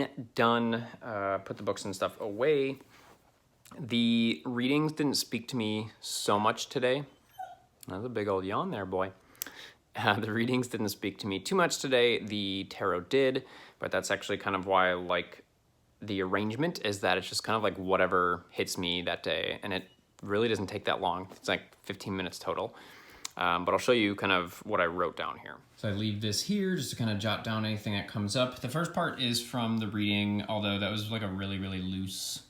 reading done, put the books and stuff away. The readings didn't speak to me so much today. That's a big old yawn there, boy. The readings didn't speak to me too much today. The tarot did, but that's actually kind of why I like the arrangement, is that it's just kind of like whatever hits me that day, and it really doesn't take that long. It's like 15 minutes total. But I'll show you kind of what I wrote down here. So I leave this here just to kind of jot down anything that comes up. The first part is from the reading, although that was like a really, really loose,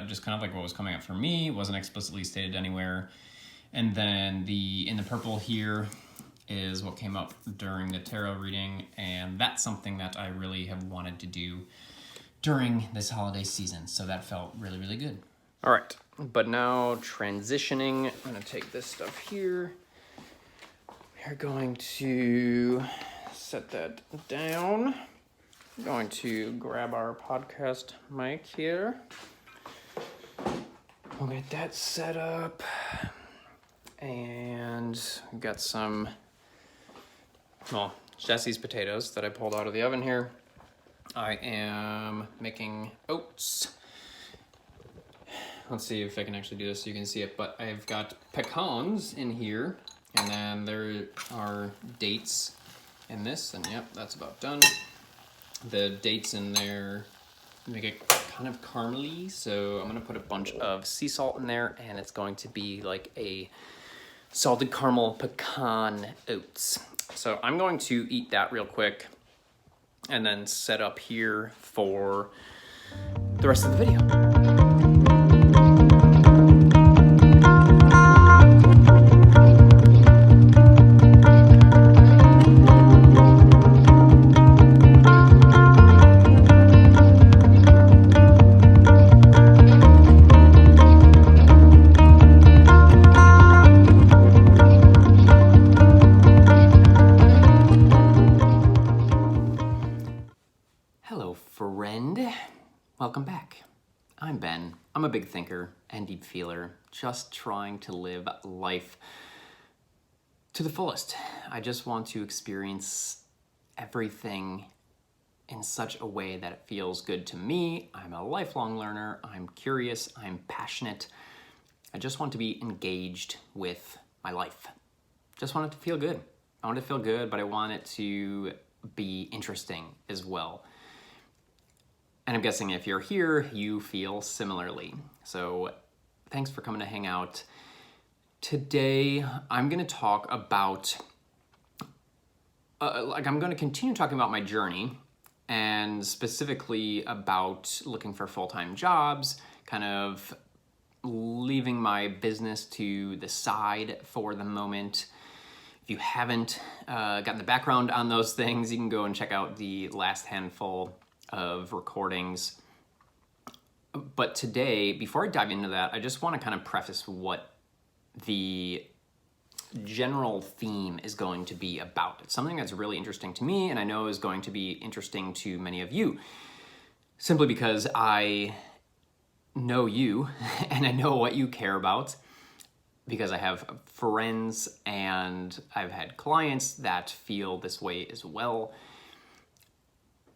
just kind of like what was coming up for me. It wasn't explicitly stated anywhere. And then in the purple here is what came up during the tarot reading, and that's something that I really have wanted to do during this holiday season, so that felt really, really good. All right, but now transitioning, I'm gonna take this stuff here. We're going to set that down. I'm going to grab our podcast mic here. We'll get that set up. And we've got some, well, Jesse's potatoes that I pulled out of the oven here. I am making oats. Let's see if I can actually do this so you can see it, but I've got pecans in here, and then there are dates in this, and yep, that's about done. The dates in there make it kind of caramely, so I'm gonna put a bunch of sea salt in there, and it's going to be like a salted caramel pecan oats. So I'm going to eat that real quick and then set up here for the rest of the video. Welcome back. I'm Ben. I'm a big thinker and deep feeler, just trying to live life to the fullest. I just want to experience everything in such a way that it feels good to me. I'm a lifelong learner. I'm curious. I'm passionate. I just want to be engaged with my life. Just want it to feel good. I want it to feel good, but I want it to be interesting as well. And I'm guessing if you're here, you feel similarly. So thanks for coming to hang out. Today, I'm going to talk about, I'm going to continue talking about my journey, and specifically about looking for full-time jobs, kind of leaving my business to the side for the moment. If you haven't gotten the background on those things, you can go and check out the last handful of recordings. But today, before I dive into that, I just want to kind of preface what the general theme is going to be about. It's something that's really interesting to me, and I know is going to be interesting to many of you, simply because I know you and I know what you care about, because I have friends and I've had clients that feel this way as well.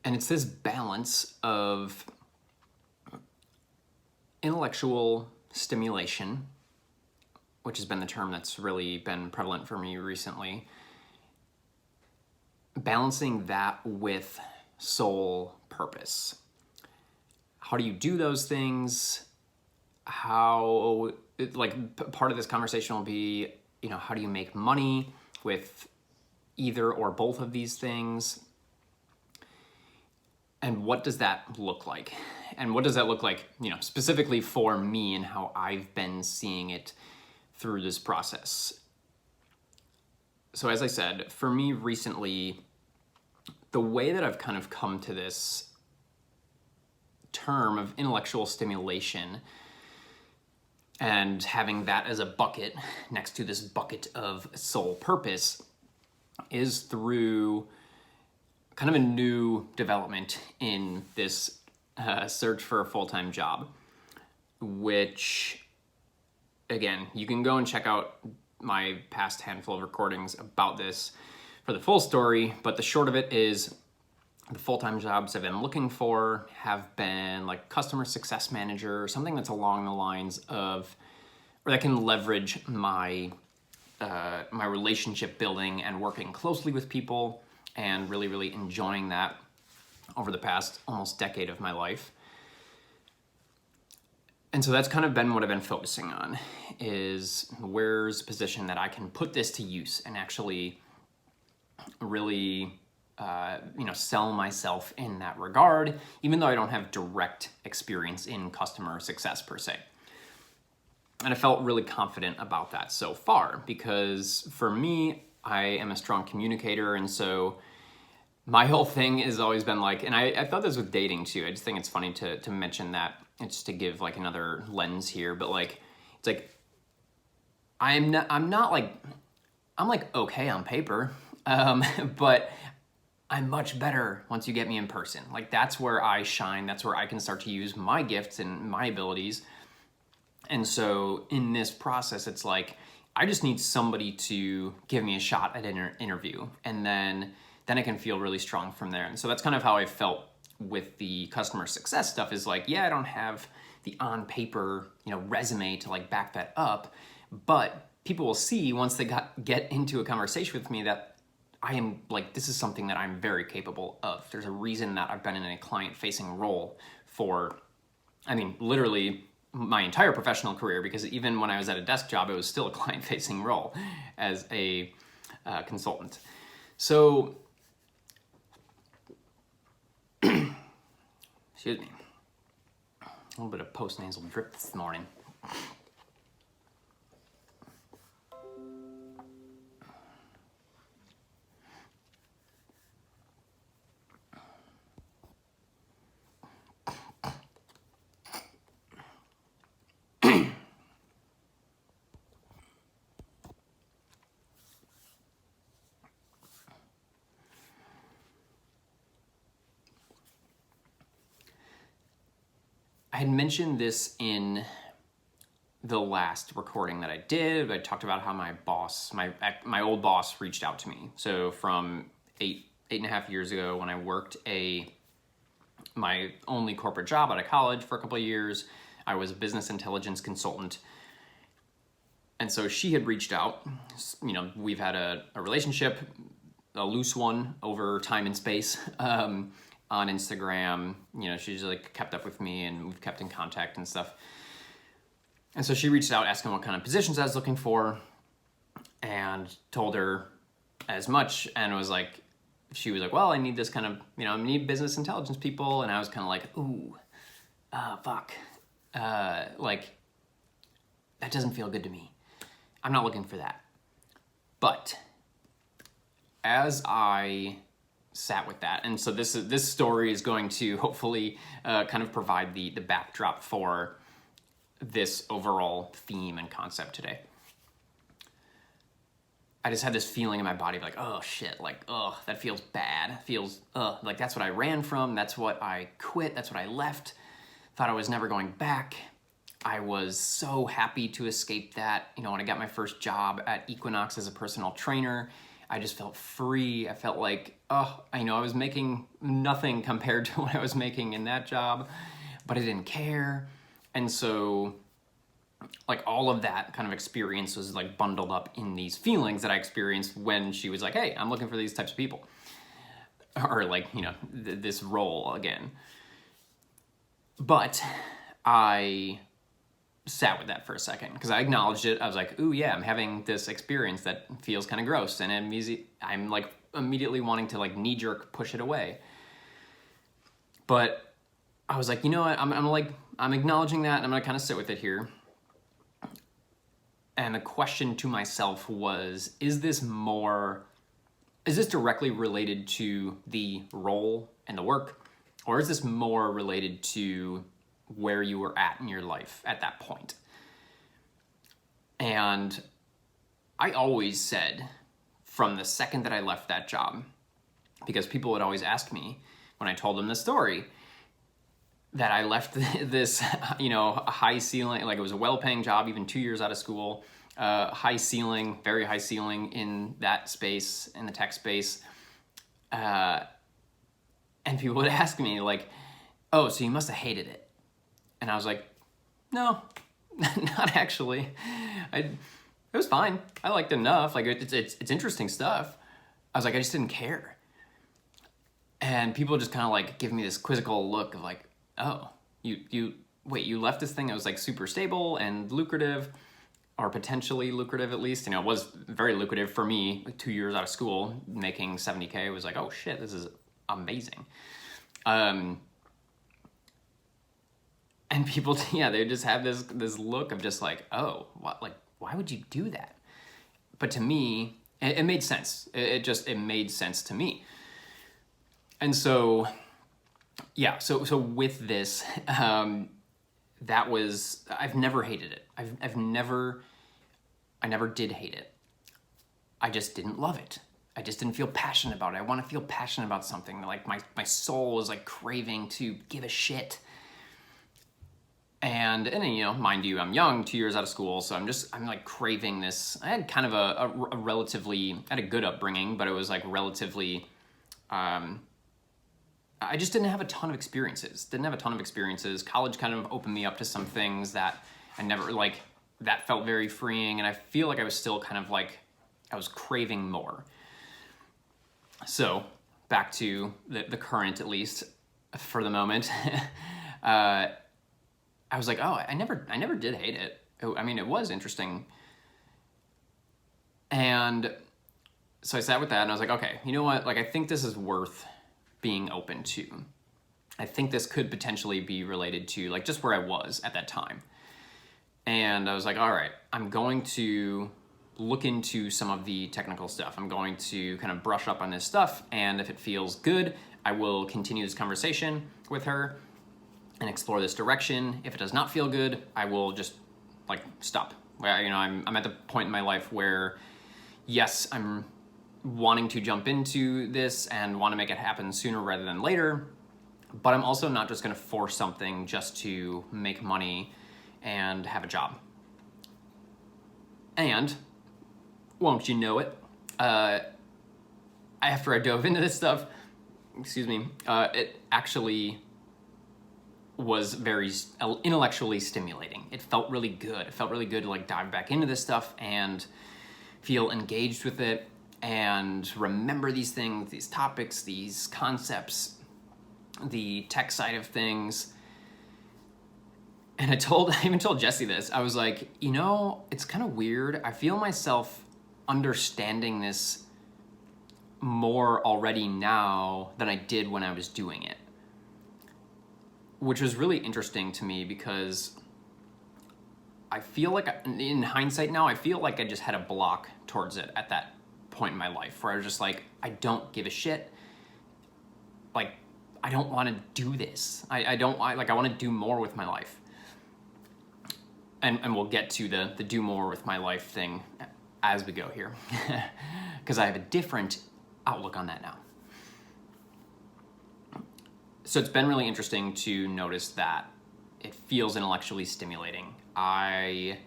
And it's this balance of intellectual stimulation, which has been the term that's really been prevalent for me recently, balancing that with soul purpose. How do you do those things? Part of this conversation will be, how do you make money with either or both of these things? And what does that look like? And what does that look like, specifically for me and how I've been seeing it through this process? So as I said, for me recently, the way that I've kind of come to this term of intellectual stimulation and having that as a bucket next to this bucket of soul purpose is through kind of a new development in this search for a full-time job, which, again, you can go and check out my past handful of recordings about this for the full story, but the short of it is the full-time jobs I've been looking for have been like customer success manager, or something that's along the lines of, or that can leverage my my relationship building and working closely with people, and really, really enjoying that over the past almost decade of my life. And so that's kind of been what I've been focusing on, is where's a position that I can put this to use and actually really sell myself in that regard, even though I don't have direct experience in customer success per se. And I felt really confident about that so far, because for me, I am a strong communicator. And so my whole thing has always been like, and I thought this with dating too. I just think it's funny to mention that, just to give like another lens here. But like, it's like, I'm like okay on paper, but I'm much better once you get me in person. Like, that's where I shine. That's where I can start to use my gifts and my abilities. And so in this process, it's like, I just need somebody to give me a shot at an interview, and then I can feel really strong from there. And so that's kind of how I felt with the customer success stuff, is like, yeah, I don't have the on paper, resume to like back that up, but people will see once they get into a conversation with me that I am like, this is something that I'm very capable of. There's a reason that I've been in a client-facing role for, literally my entire professional career, because even when I was at a desk job, it was still a client-facing role as a consultant. So, excuse me, a little bit of post-nasal drip this morning. I had mentioned this in the last recording that I did. I talked about how my boss, my old boss, reached out to me. So from eight and a half years ago, when I worked my only corporate job out of college for a couple of years, I was a business intelligence consultant. And so she had reached out. We've had a relationship, a loose one over time and space, on Instagram. She's like kept up with me, and we've kept in contact and stuff. And so she reached out asking what kind of positions I was looking for, and told her as much, and she was like, well, I need this kind of, I need business intelligence people. And I was kind of like, ooh, fuck. Like, that doesn't feel good to me. I'm not looking for that. But as I sat with that, and so this story is going to hopefully kind of provide the backdrop for this overall theme and concept today. I just had this feeling in my body of like, oh shit, like, oh, that feels bad. It feels, like that's what I ran from. That's what I quit. That's what I left. Thought I was never going back. I was so happy to escape that. When I got my first job at Equinox as a personal trainer, I just felt free. I felt like, I was making nothing compared to what I was making in that job, but I didn't care. And so, like, all of that kind of experience was like bundled up in these feelings that I experienced when she was like, hey, I'm looking for these types of people. Or like, this role again. But I sat with that for a second, because I acknowledged it. I was like, ooh, yeah, I'm having this experience that feels kind of gross, and I'm like immediately wanting to like knee-jerk push it away. But I was like, you know what, I'm acknowledging that, and I'm gonna kind of sit with it here. And the question to myself was, is this directly related to the role and the work, or is this more related to where you were at in your life at that point? And I always said, from the second that I left that job, because people would always ask me when I told them the story, that I left this, high ceiling, like it was a well-paying job, even 2 years out of school, high ceiling, very high ceiling in that space, in the tech space, And people would ask me like, oh, so you must have hated it. And I was like, no, not actually. It was fine. I liked it enough. Like it's interesting stuff. I was like, I just didn't care. And people just kind of like give me this quizzical look of like, oh, you left this thing that was like super stable and lucrative, or potentially lucrative at least. You know, it was very lucrative for me. Like 2 years out of school, making $70K was like, oh shit, this is amazing. And people, yeah, they just have this look of just like, oh, what, like, why would you do that? But to me, it made sense. It made sense to me. And so, yeah, so with this, that was, I've never hated it. I never did hate it. I just didn't love it. I just didn't feel passionate about it. I want to feel passionate about something. Like my soul is like craving to give a shit. And you know, mind you, I'm young, 2 years out of school, so I'm like craving this. I had kind of a relatively, I had a good upbringing, but it was like relatively, I just didn't have a ton of experiences. College kind of opened me up to some things that I never, like, that felt very freeing, and I feel like I was still kind of like, I was craving more. So, back to the current, at least, for the moment. I was like, oh, I never did hate it. I mean, it was interesting. And so I sat with that, and I was like, okay, you know what? Like, I think this is worth being open to. I think this could potentially be related to like just where I was at that time. And I was like, all right, I'm going to look into some of the technical stuff. I'm going to kind of brush up on this stuff, and if it feels good, I will continue this conversation with her and explore this direction. If it does not feel good, I will just like stop. You know, I'm at the point in my life where, yes, I'm wanting to jump into this and want to make it happen sooner rather than later, but I'm also not just going to force something just to make money and have a job. And won't you know it, after I dove into this stuff, it actually was very intellectually stimulating. It felt really good. It felt really good to like dive back into this stuff and feel engaged with it and remember these things, these topics, these concepts, the tech side of things. And I even told Jesse this. I was like, you know, it's kind of weird. I feel myself understanding this more already now than I did when I was doing it. Which was really interesting to me because I feel like, in hindsight now, I feel like I just had a block towards it at that point in my life where I was just like, I don't give a shit. Like, I don't want to do this. I want to do more with my life. And we'll get to the do more with my life thing as we go here. Because I have a different outlook on that now. So it's been really interesting to notice that it feels intellectually stimulating. At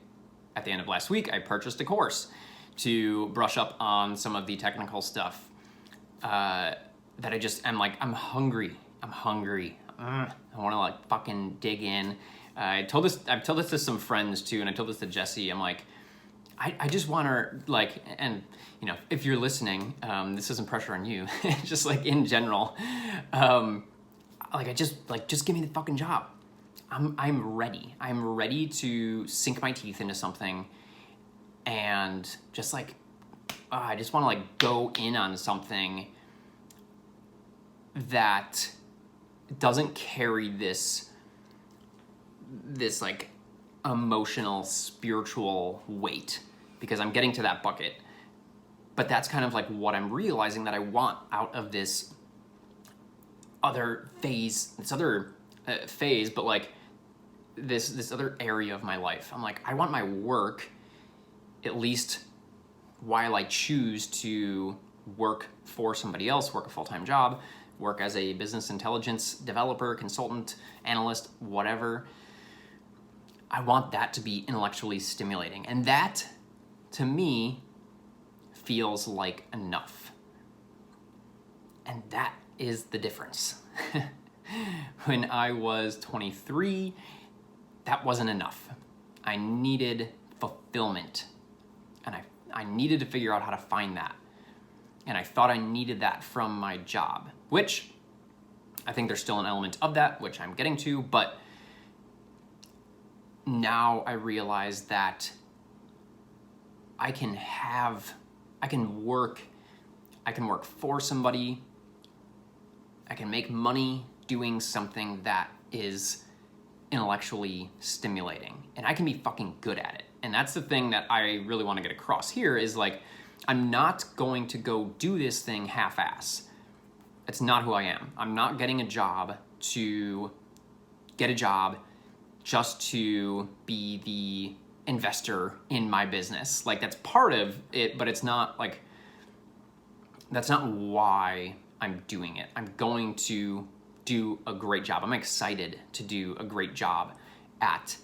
the end of last week, I purchased a course to brush up on some of the technical stuff that I'm hungry. I want to like fucking dig in. I've told this to some friends too, and I told this to Jesse. I'm like, I just want to like, and you know, if you're listening, this isn't pressure on you. Just like in general, just give me the fucking job. I'm ready. I'm ready to sink my teeth into something, and just like, I just want to like go in on something that doesn't carry this like emotional, spiritual weight, because I'm getting to that bucket. But that's kind of like what I'm realizing that I want out of this other phase, but like this other area of my life. I'm like, I want my work, at least while I choose to work for somebody else, work a full-time job, work as a business intelligence developer, consultant, analyst, whatever. I want that to be intellectually stimulating. And that, to me, feels like enough. And that is the difference. When I was 23, that wasn't enough. I needed fulfillment, and I needed to figure out how to find that. And I thought I needed that from my job, which I think there's still an element of that, which I'm getting to, but now I realize that I can work for somebody, I can make money doing something that is intellectually stimulating, and I can be fucking good at it. And that's the thing that I really want to get across here is like, I'm not going to go do this thing half-ass. It's not who I am. I'm not getting a job to get a job just to be the investor in my business. Like, that's part of it, but it's not like, that's not why I'm doing it. I'm going to do a great job. I'm excited to do a great job at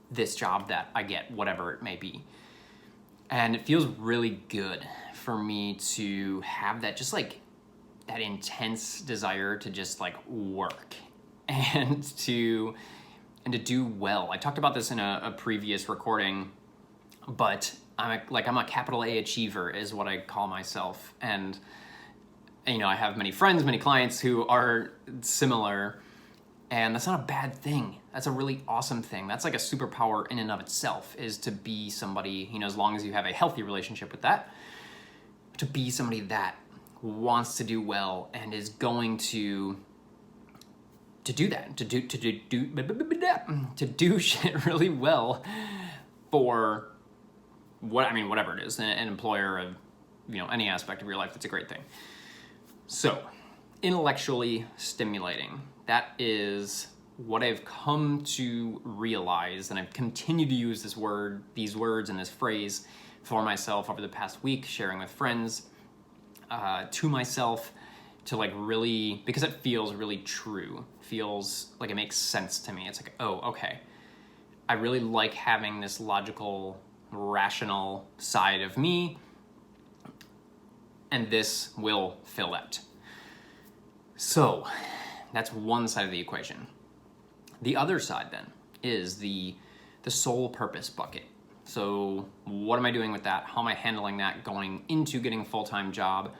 this job that I get, whatever it may be. And it feels really good for me to have that, just like that intense desire to just like work and to do well. I talked about this in a previous recording, but I'm a capital A achiever is what I call myself. And you know, I have many friends, many clients who are similar, and that's not a bad thing. That's a really awesome thing. That's like a superpower in and of itself, is to be somebody, you know, as long as you have a healthy relationship with that, to be somebody that wants to do well and is going to do that, to do shit really well for whatever it is, an employer of, you know, any aspect of your life. That's a great thing. So, intellectually stimulating. That is what I've come to realize, and I've continued to use these words and this phrase for myself over the past week, sharing with friends, to myself, to like really, because it feels really true, feels like it makes sense to me. It's like, oh, okay. I really like having this logical, rational side of me, and this will fill that. So that's one side of the equation. The other side then is the sole purpose bucket. So what am I doing with that? How am I handling that going into getting a full-time job?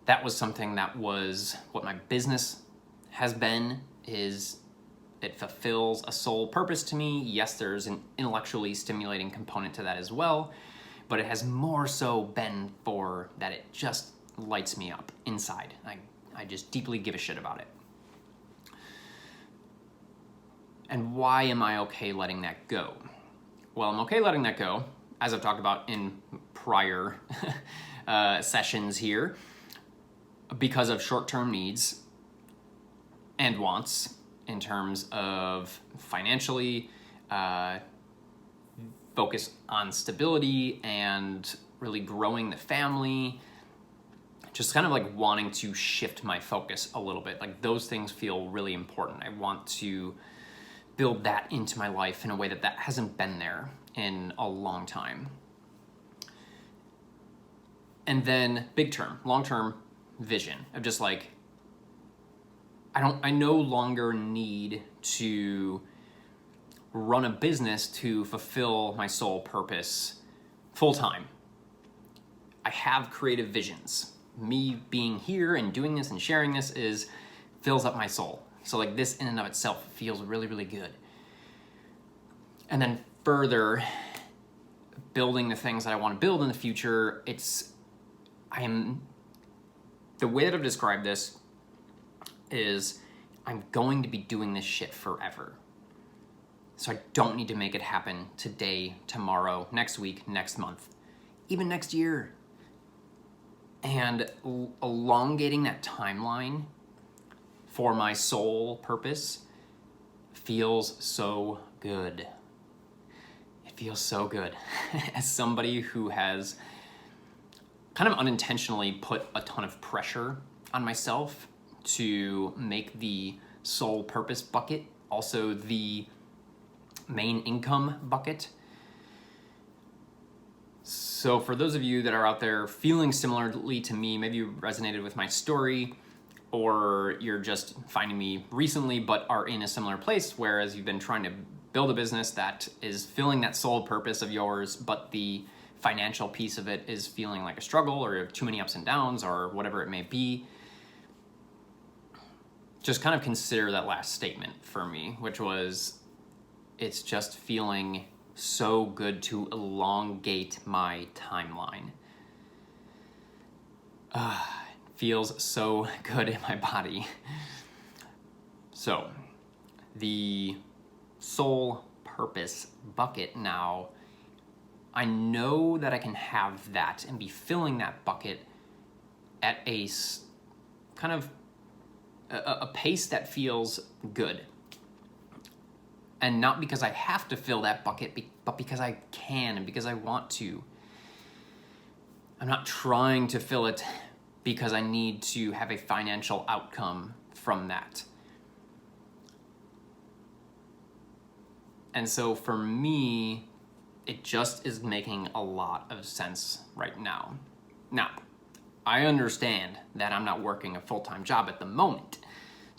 That was something that was what my business has been, is it fulfills a sole purpose to me. Yes, there's an intellectually stimulating component to that as well, but it has more so been for that it just lights me up inside. I just deeply give a shit about it. And why am I okay letting that go? Well, I'm okay letting that go, as I've talked about in prior sessions here, because of short-term needs and wants in terms of financially, focus on stability and really growing the family, just kind of like wanting to shift my focus a little bit. Like, those things feel really important. I want to build that into my life in a way that hasn't been there in a long time. And then big term, long-term vision of just like, I no longer need to run a business to fulfill my sole purpose full-time. I have creative visions. Me being here and doing this and sharing this fills up my soul. So like, this in and of itself feels really, really good. And then further building the things that I want to build in the future, the way that I've described this is I'm going to be doing this shit forever. So I don't need to make it happen today, tomorrow, next week, next month, even next year. And elongating that timeline for my sole purpose feels so good. It feels so good. As somebody who has kind of unintentionally put a ton of pressure on myself to make the sole purpose bucket also the main income bucket. So for those of you that are out there feeling similarly to me, maybe you resonated with my story, or you're just finding me recently but are in a similar place, whereas you've been trying to build a business that is filling that sole purpose of yours, but the financial piece of it is feeling like a struggle, or too many ups and downs, or whatever it may be. Just kind of consider that last statement for me, which was, it's just feeling so good to elongate my timeline. Feels so good in my body. So the sole purpose bucket now, I know that I can have that and be filling that bucket at a kind of a pace that feels good. And not because I have to fill that bucket, but because I can and because I want to. I'm not trying to fill it because I need to have a financial outcome from that. And so for me, it just is making a lot of sense right now. Now, I understand that I'm not working a full-time job at the moment.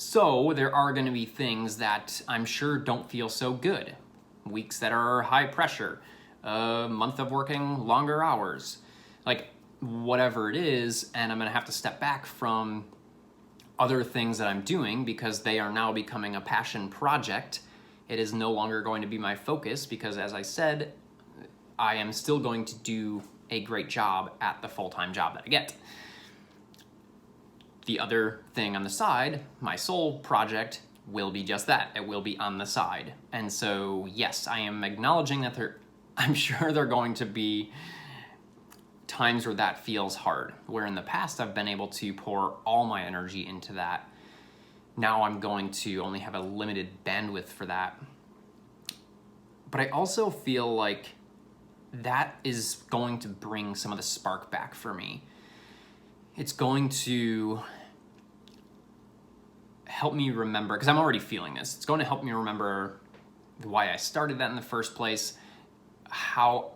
So there are going to be things that I'm sure don't feel so good. Weeks that are high pressure, a month of working longer hours, like whatever it is, and I'm going to have to step back from other things that I'm doing because they are now becoming a passion project. It is no longer going to be my focus because, as I said, I am still going to do a great job at the full-time job that I get. The other thing on the side, my soul project, will be just that. It will be on the side. And so, yes, I am acknowledging that I'm sure there are going to be times where that feels hard, where in the past I've been able to pour all my energy into that. Now I'm going to only have a limited bandwidth for that. But I also feel like that is going to bring some of the spark back for me. It's going to help me remember, because I'm already feeling this, it's going to help me remember why I started that in the first place, how,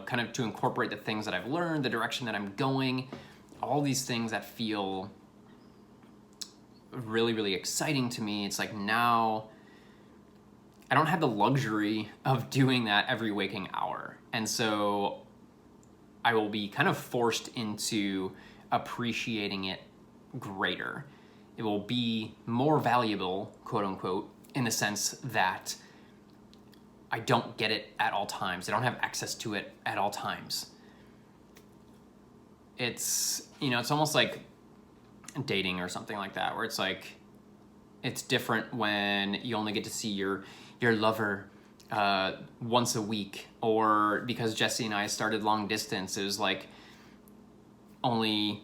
kind of to incorporate the things that I've learned, the direction that I'm going, all these things that feel really, really exciting to me. It's like now I don't have the luxury of doing that every waking hour. And so I will be kind of forced into appreciating it greater. It will be more valuable, quote unquote, in the sense that I don't get it at all times. I don't have access to it at all times. It's, it's almost like dating or something like that, where it's like, it's different when you only get to see your lover once a week, or because Jesse and I started long distance, it was like only,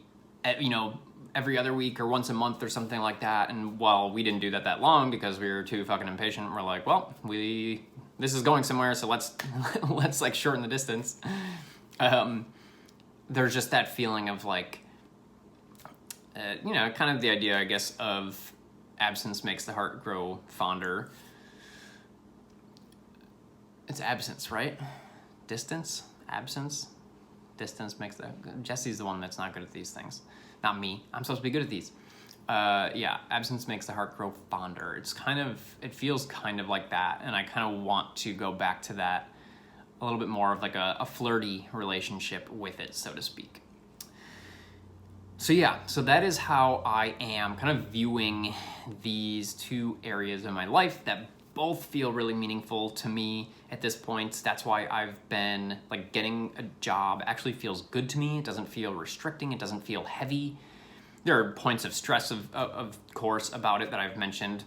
every other week or once a month or something like that. And while we didn't do that long because we were too fucking impatient, we're like, well, this is going somewhere, so let's like shorten the distance. There's just that feeling of like, kind of the idea, I guess, of absence makes the heart grow fonder. It's absence, right? Distance, absence, distance makes Jesse's the one that's not good at these things. Not me. I'm supposed to be good at these. Absence makes the heart grow fonder. It feels kind of like that. And I kind of want to go back to that, a little bit more of like a flirty relationship with it, so to speak. So that is how I am kind of viewing these two areas of my life that both feel really meaningful to me at this point. That's why I've been like getting a job actually feels good to me. It doesn't feel restricting. It doesn't feel heavy. There are points of stress, of course, about it that I've mentioned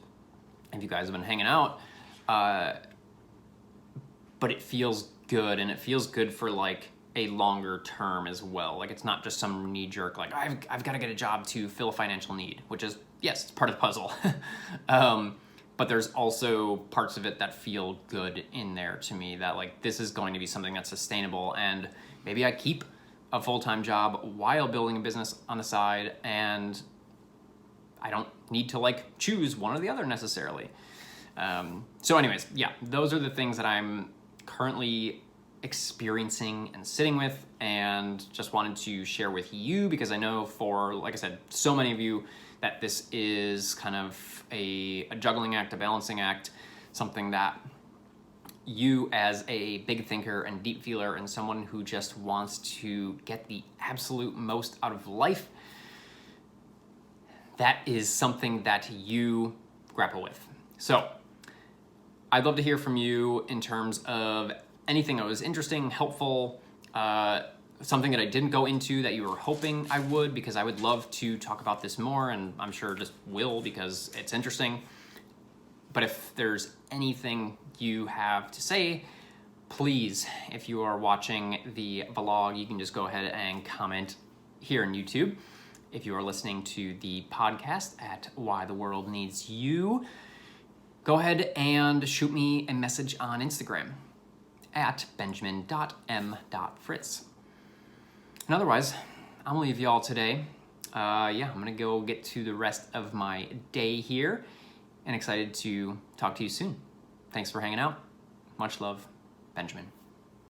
if you guys have been hanging out. But it feels good, and it feels good for like a longer term as well. Like it's not just some knee jerk, like I've got to get a job to fill a financial need, which is, yes, it's part of the puzzle. But there's also parts of it that feel good in there to me, that like this is going to be something that's sustainable, and maybe I keep a full-time job while building a business on the side, and I don't need to like choose one or the other necessarily. So anyways, those are the things that I'm currently experiencing and sitting with, and just wanted to share with you because I know for, like I said, so many of you that this is kind of a juggling act, a balancing act, something that you as a big thinker and deep feeler and someone who just wants to get the absolute most out of life, that is something that you grapple with. So I'd love to hear from you in terms of anything that was interesting, helpful, something that I didn't go into that you were hoping I would, because I would love to talk about this more, and I'm sure just will because it's interesting. But if there's anything you have to say, please, if you are watching the vlog, you can just go ahead and comment here on YouTube. If you are listening to the podcast at Why the World Needs You, go ahead and shoot me a message on Instagram at benjamin.m.fritz. And otherwise, I'm gonna leave y'all today. I'm gonna go get to the rest of my day here and excited to talk to you soon. Thanks for hanging out. Much love, Benjamin.